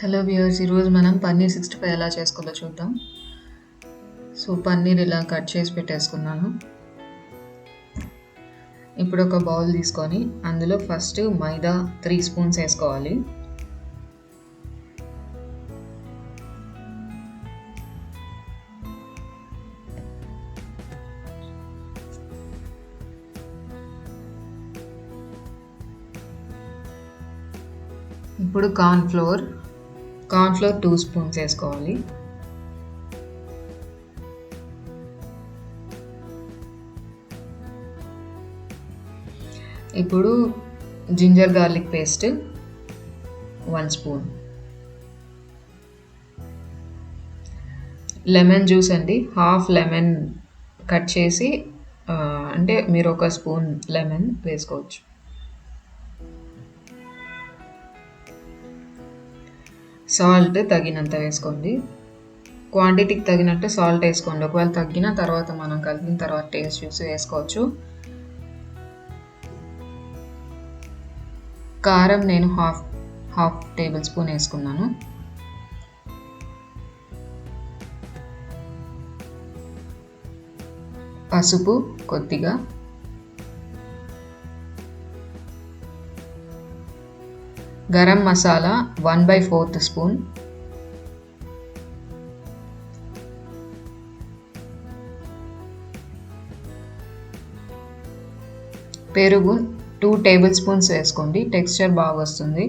Hello viewers, ఈరోజు మనం పన్నీర్ 65 ఎలా చేసుకోవాలో చూద్దాం. సో పన్నీర్ ఇలా కట్ చేసి పెట్టేసుకున్నాను. ఇప్పుడు ఒక బౌల్ తీసుకొని అందులో ఫస్ట్ మైదా 3 స్పూన్స్ వేసుకోవాలి. ఇప్పుడు కార్న్ ఫ్లోర్ 2 స్పూన్స్ వేసుకోవాలి. ఇప్పుడు ginger garlic paste 1 spoon. Lemon juice అండి, హాఫ్ లెమన్ కట్ చేసి అంటే మీరు ఒక స్పూన్ లెమన్ వేసుకోవచ్చు. సాల్ట్ తగినంత వేసుకోండి. క్వాంటిటీకి తగినట్టు సాల్ట్ వేసుకోండి. ఒకవేళ తగ్గిన తర్వాత మనం కలిపిన తర్వాత టేస్ట్ చూసి వేసుకోవచ్చు. కారం నేను హాఫ్ టేబుల్ స్పూన్ వేసుకున్నాను. పసుపు కొద్దిగా, గరం మసాలా 1/4 స్పూన్, పెరుగు 2 టేబుల్ స్పూన్స్ వేసుకోండి, టెక్స్చర్ బాగా వస్తుంది.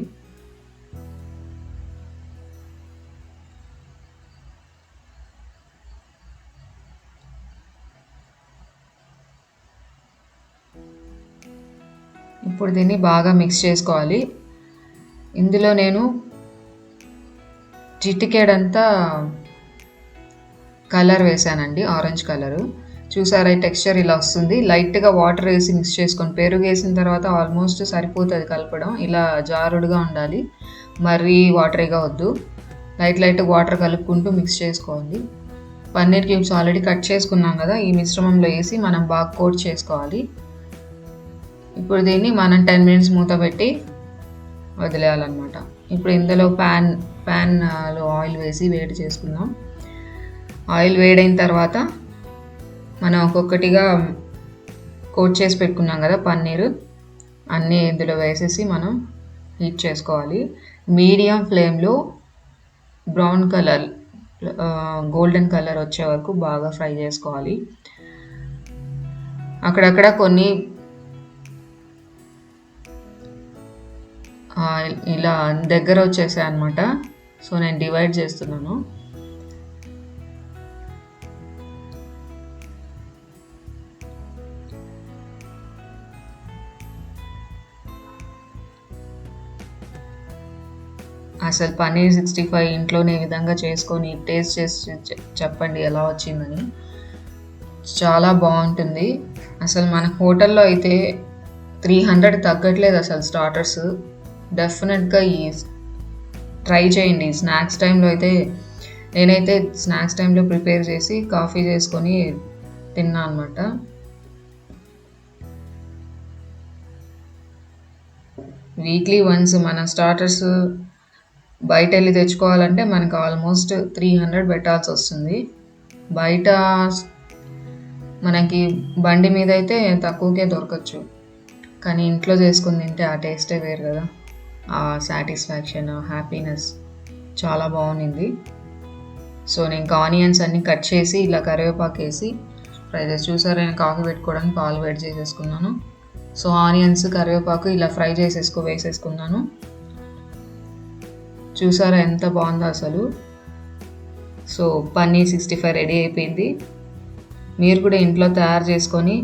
ఇప్పుడు దీన్ని బాగా మిక్స్ చేసుకోవాలి. ఇందులో నేను చిటికెడంతా కలర్ వేసానండి, ఆరెంజ్ కలరు. చూసారా, ఈ టెక్స్చర్ ఇలా వస్తుంది. లైట్గా వాటర్ వేసి మిక్స్ చేసుకొని, పెరుగు వేసిన తర్వాత ఆల్మోస్ట్ సరిపోతుంది కలపడం. ఇలా జారుడుగా ఉండాలి, మరీ వాటరీగా వద్దు. లైట్ వాటర్ కలుపుకుంటూ మిక్స్ చేసుకోవాలి. పన్నీర్ క్యూబ్స్ ఆల్రెడీ కట్ చేసుకున్నాం కదా, ఈ మిశ్రమంలో వేసి మనం బాగా కోట్ చేసుకోవాలి. ఇప్పుడు దీన్ని మనం 10 మినిట్స్ మూత పెట్టి వదిలేయాలన్నమాట. ఇప్పుడు ఇందులో ప్యాన్లో ఆయిల్ వేసి వేడి చేసుకుందాం. ఆయిల్ వేడైన తర్వాత మనం ఒక్కొక్కటిగా కోట్ చేసి పెట్టుకున్నాం కదా పన్నీరు, అన్నీ ఇందులో వేసేసి మనం హీట్ చేసుకోవాలి. మీడియం ఫ్లేమ్లో బ్రౌన్ కలర్, గోల్డెన్ కలర్ వచ్చే వరకు బాగా ఫ్రై చేసుకోవాలి. అక్కడక్కడ కొన్ని ఇలా దగ్గర వచ్చేసాయి అన్నమాట. సో నేను డివైడ్ చేస్తున్నాను. అసలు పన్నీర్ 65 ఇంట్లోనే ఈ విధంగా చేసుకొని టేస్ట్ చేసి చెప్పండి ఎలా వచ్చిందని. చాలా బాగుంటుంది. అసలు మన హోటల్లో అయితే 300 తగ్గట్లేదు అసలు స్టార్టర్స్. డెఫినెట్గా ట్రై చేయండి. స్నాక్స్ టైంలో అయితే నేనైతే స్నాక్స్ టైంలో ప్రిపేర్ చేసి కాఫీ చేసుకొని తిన్నా అనమాట. వీక్లీ వన్స్ మన స్టార్టర్స్ బయట వెళ్ళి తెచ్చుకోవాలంటే మనకు ఆల్మోస్ట్ 300 పెట్టాల్సి వస్తుంది. బయట మనకి బండి మీద అయితే తక్కువకే దొరకచ్చు, కానీ ఇంట్లో చేసుకుని తింటే ఆ టేస్టే వేరు కదా. ఆ సాటిస్ఫాక్షన్, హ్యాపీనెస్ చాలా బాగుంది. సో నేను ఆనియన్స్ అన్నీ కట్ చేసి ఇలా కరివేపాకు వేసి ఫ్రై చేసి, చూసారా నేను కాఫీ పెట్టుకోవడానికి పాలు వేడి చేసేసుకున్నాను. సో ఆనియన్స్, కరివేపాకు ఇలా ఫ్రై వేసేసుకున్నాను. చూసారా ఎంత బాగుందో అసలు. సో పన్నీర్ 65 రెడీ అయిపోయింది. మీరు కూడా ఇంట్లో తయారు చేసుకొని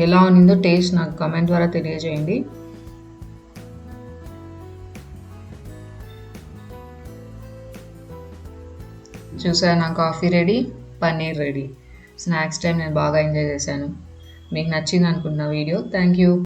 ఎలా ఉన్నిందో టేస్ట్ నాకు కామెంట్ ద్వారా తెలియజేయండి. చూసారా, నా coffee ready, paneer ready. Snacks time నేను బాగా ఎంజాయ్ చేశాను. మీకు నచ్చింది అనుకుంటున్నా వీడియో. Thank you.